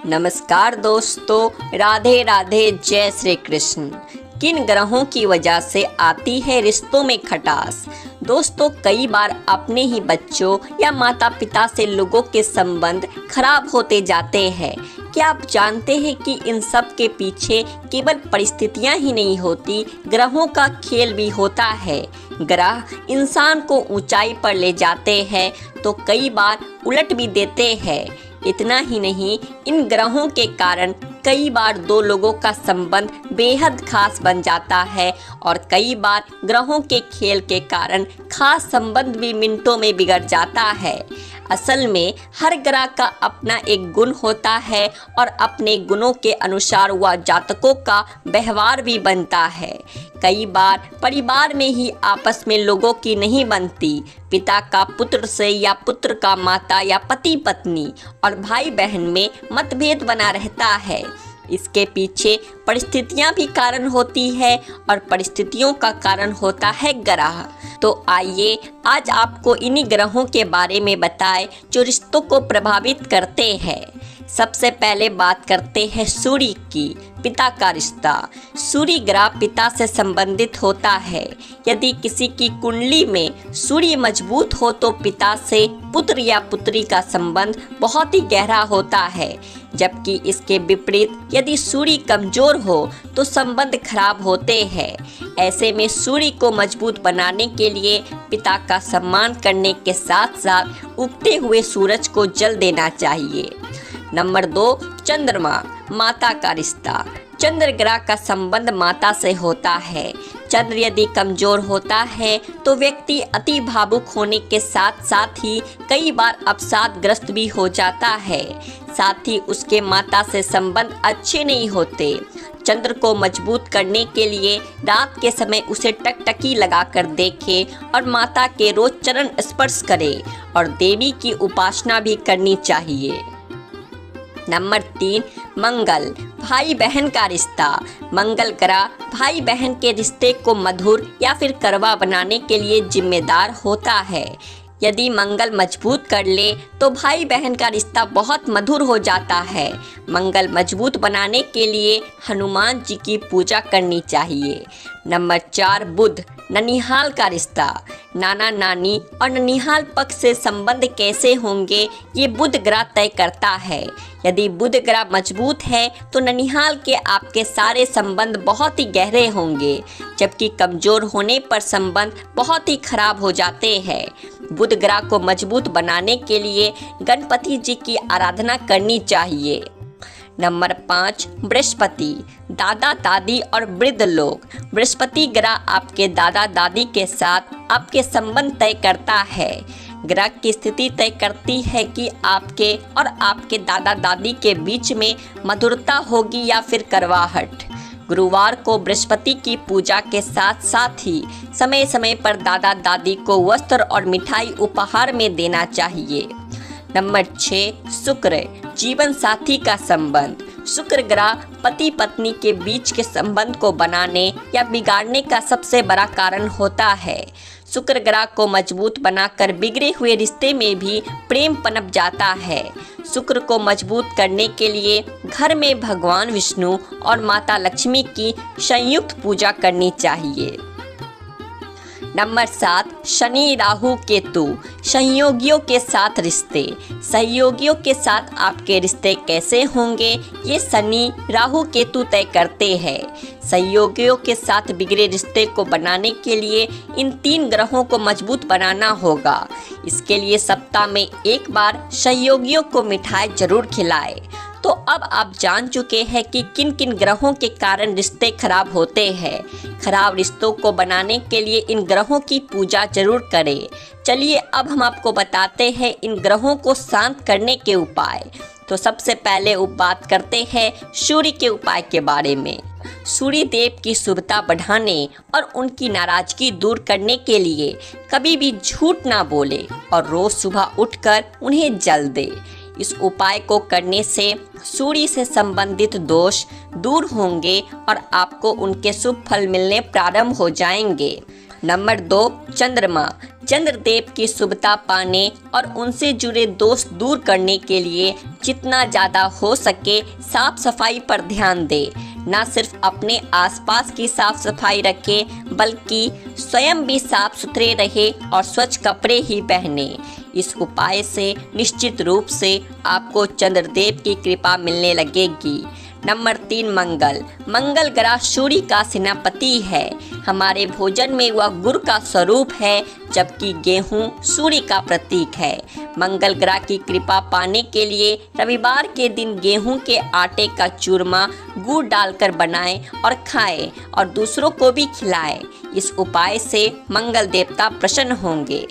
नमस्कार दोस्तों, राधे राधे, जय श्री कृष्ण। किन ग्रहों की वजह से आती है रिश्तों में खटास? दोस्तों, कई बार अपने ही बच्चों या माता पिता से लोगों के संबंध खराब होते जाते हैं। क्या आप जानते हैं कि इन सब के पीछे केवल परिस्थितियां ही नहीं होती, ग्रहों का खेल भी होता है। ग्रह इंसान को ऊंचाई पर ले जाते हैं तो कई बार उलट भी देते हैं। इतना ही नहीं, इन ग्रहों के कारण कई बार दो लोगों का संबंध बेहद खास बन जाता है और कई बार ग्रहों के खेल के कारण खास संबंध भी मिनटों में बिगड़ जाता है। असल में हर ग्रह का अपना एक गुण होता है और अपने गुणों के अनुसार वह जातकों का व्यवहार भी बनता है। कई बार परिवार में ही आपस में लोगों की नहीं बनती, पिता का पुत्र से या पुत्र का माता या पति पत्नी और भाई बहन में मतभेद बना रहता है। इसके पीछे परिस्थितियां भी कारण होती है और परिस्थितियों का कारण होता है ग्रह। तो आइए आज आपको इन्हीं ग्रहों के बारे में बताएं जो रिश्तों को प्रभावित करते हैं। सबसे पहले बात करते हैं सूर्य की, पिता का रिश्ता। सूर्य ग्रह पिता से संबंधित होता है। यदि किसी की कुंडली में सूर्य मजबूत हो तो पिता से पुत्र या पुत्री का संबंध बहुत ही गहरा होता है, जबकि इसके विपरीत यदि सूर्य कमजोर हो तो संबंध खराब होते हैं। ऐसे में सूर्य को मजबूत बनाने के लिए पिता का सम्मान करने के साथ साथ उगते हुए सूरज को जल देना चाहिए। नंबर 2, चंद्रमा, माता का रिश्ता। चंद्र ग्रह का संबंध माता से होता है। चंद्र यदि कमजोर होता है तो व्यक्ति अति भावुक होने के साथ साथ ही कई बार अवसादग्रस्त भी हो जाता है। साथ ही उसके माता से संबंध अच्छे नहीं होते। चंद्र को मजबूत करने के लिए रात के समय उसे टकटकी लगाकर देखें और माता के रोज चरण स्पर्श करें और देवी की उपासना भी करनी चाहिए। नंबर 3, मंगल, भाई बहन का रिश्ता। मंगल ग्रह भाई बहन के रिश्ते को मधुर या फिर कड़वा बनाने के लिए जिम्मेदार होता है। यदि मंगल मजबूत कर ले तो भाई बहन का रिश्ता बहुत मधुर हो जाता है। मंगल मजबूत बनाने के लिए हनुमान जी की पूजा करनी चाहिए। नंबर 4, बुध, ननिहाल का रिश्ता। नाना नानी और ननिहाल पक्ष से संबंध कैसे होंगे ये बुध ग्रह तय करता है। यदि बुध ग्रह मजबूत है तो ननिहाल के आपके सारे संबंध बहुत ही गहरे होंगे, जबकि कमजोर होने पर संबंध बहुत ही खराब हो जाते हैं। बुध ग्रह को मजबूत बनाने के लिए गणपति जी की आराधना करनी चाहिए। नंबर 5, बृहस्पति, दादा दादी और वृद्ध लोग। बृहस्पति ग्रह आपके दादा दादी के साथ आपके संबंध तय करता है। ग्रह की स्थिति तय करती है कि आपके और आपके दादा दादी के बीच में मधुरता होगी या फिर कड़वाहट। गुरुवार को बृहस्पति की पूजा के साथ साथ ही समय समय पर दादा दादी को वस्त्र और मिठाई उपहार में देना चाहिए। नंबर 6, शुक्र, जीवन साथी का संबंध। शुक्र ग्रह पति पत्नी के बीच के संबंध को बनाने या बिगाड़ने का सबसे बड़ा कारण होता है। शुक्र ग्रह को मजबूत बनाकर बिगड़े हुए रिश्ते में भी प्रेम पनप जाता है। शुक्र को मजबूत करने के लिए घर में भगवान विष्णु और माता लक्ष्मी की संयुक्त पूजा करनी चाहिए। नंबर 7, शनि राहु केतु, सहयोगियों के साथ रिश्ते। सहयोगियों के साथ आपके रिश्ते कैसे होंगे ये शनि राहु केतु तय करते हैं। सहयोगियों के साथ बिगड़े रिश्ते को बनाने के लिए इन 3 ग्रहों को मजबूत बनाना होगा। इसके लिए सप्ताह में एक बार सहयोगियों को मिठाई जरूर खिलाएं। तो अब आप जान चुके हैं कि किन किन ग्रहों के कारण रिश्ते खराब होते हैं। खराब रिश्तों को बनाने के लिए इन ग्रहों की पूजा जरूर करें। चलिए अब हम आपको बताते हैं इन ग्रहों को शांत करने के उपाय। तो सबसे पहले बात करते हैं सूर्य के उपाय के बारे में। सूर्य देव की शुभता बढ़ाने और उनकी नाराजगी दूर करने के लिए कभी भी झूठ ना बोले और रोज सुबह उठकर उन्हें जल दे। इस उपाय को करने से सूर्य से संबंधित दोष दूर होंगे और आपको उनके शुभ फल मिलने प्रारंभ हो जाएंगे। नंबर 2, चंद्रमा। चंद्रदेव की शुभता पाने और उनसे जुड़े दोष दूर करने के लिए जितना ज़्यादा हो सके साफ सफाई पर ध्यान दें। न सिर्फ अपने आसपास की साफ सफाई रखें बल्कि स्वयं भी साफ सुथरे रहे और स्वच्छ कपड़े ही पहने। इस उपाय से निश्चित रूप से आपको चंद्रदेव की कृपा मिलने लगेगी। नंबर 3, मंगल। मंगल ग्रह सूर्य का सेनापति है। हमारे भोजन में वह गुरु का स्वरूप है, जबकि गेहूं सूर्य का प्रतीक है। मंगल ग्रह की कृपा पाने के लिए रविवार के दिन गेहूं के आटे का चूरमा गुड़ डालकर बनाएं और खाएं और दूसरों को भी खिलाएं। इस उपाय से मंगल देवता प्रसन्न होंगे।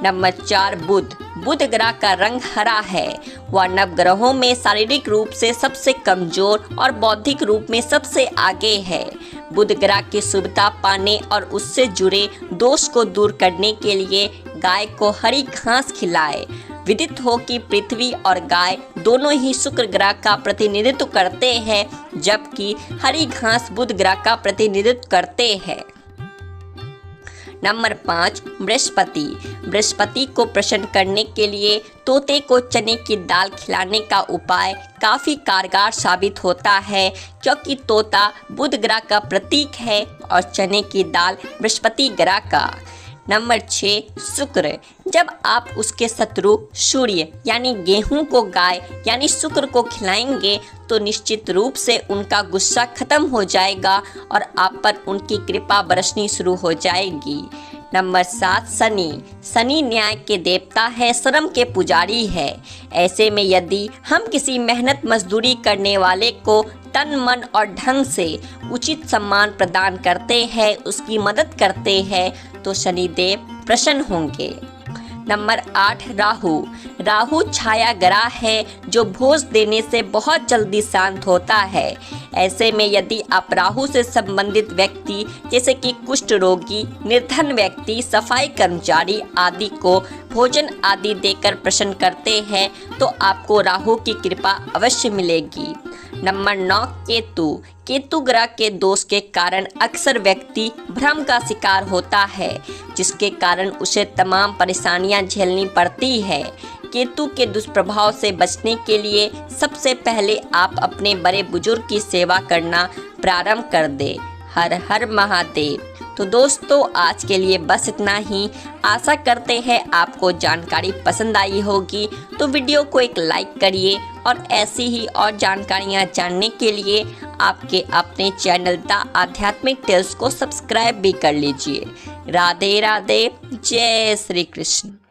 नंबर 4, बुध। बुध ग्रह का रंग हरा है। वह नवग्रहों में शारीरिक रूप से सबसे कमजोर और बौद्धिक रूप में सबसे आगे है। बुध ग्रह की शुभता पाने और उससे जुड़े दोष को दूर करने के लिए गाय को हरी घास खिलाए। विदित हो कि पृथ्वी और गाय दोनों ही शुक्र ग्रह का प्रतिनिधित्व करते हैं, जबकि हरी घास बुध ग्रह का प्रतिनिधित्व करते हैं। नंबर 5, बृहस्पति। बृहस्पति को प्रसन्न करने के लिए तोते को चने की दाल खिलाने का उपाय काफ़ी कारगर साबित होता है, क्योंकि तोता बुध ग्रह का प्रतीक है और चने की दाल बृहस्पति ग्रह का। नंबर 6, शुक्र। जब आप उसके शत्रु सूर्य यानी गेहूं को गाय यानी शुक्र को खिलाएंगे तो निश्चित रूप से उनका गुस्सा खत्म हो जाएगा और आप पर उनकी कृपा बरसनी शुरू हो जाएगी। नंबर 7, शनि। शनि न्याय के देवता है, श्रम के पुजारी है। ऐसे में यदि हम किसी मेहनत मजदूरी करने वाले को तन मन और ढंग से उचित सम्मान प्रदान करते हैं, उसकी मदद करते हैं, तो शनिदेव प्रसन्न होंगे। नंबर 8, राहु। राहु छाया ग्रह है जो भोज देने से बहुत जल्दी शांत होता है। ऐसे में यदि आप राहु से संबंधित व्यक्ति जैसे कि कुष्ठ रोगी, निर्धन व्यक्ति, सफाई कर्मचारी आदि को भोजन आदि देकर प्रसन्न करते हैं तो आपको राहु की कृपा अवश्य मिलेगी। नंबर 9, केतु। केतु ग्रह के दोष के कारण अक्सर व्यक्ति भ्रम का शिकार होता है, जिसके कारण उसे तमाम परेशानियां झेलनी पड़ती है। केतु के दुष्प्रभाव से बचने के लिए सबसे पहले आप अपने बड़े बुजुर्ग की सेवा करना प्रारंभ कर दें। हर हर महादेव। तो दोस्तों आज के लिए बस इतना ही। आशा करते हैं आपको जानकारी पसंद आई होगी, तो वीडियो को एक लाइक करिए और ऐसी ही और जानकारियाँ जानने के लिए आपके अपने चैनल द आध्यात्मिक टेल्स को सब्सक्राइब भी कर लीजिए। राधे राधे, जय श्री कृष्ण।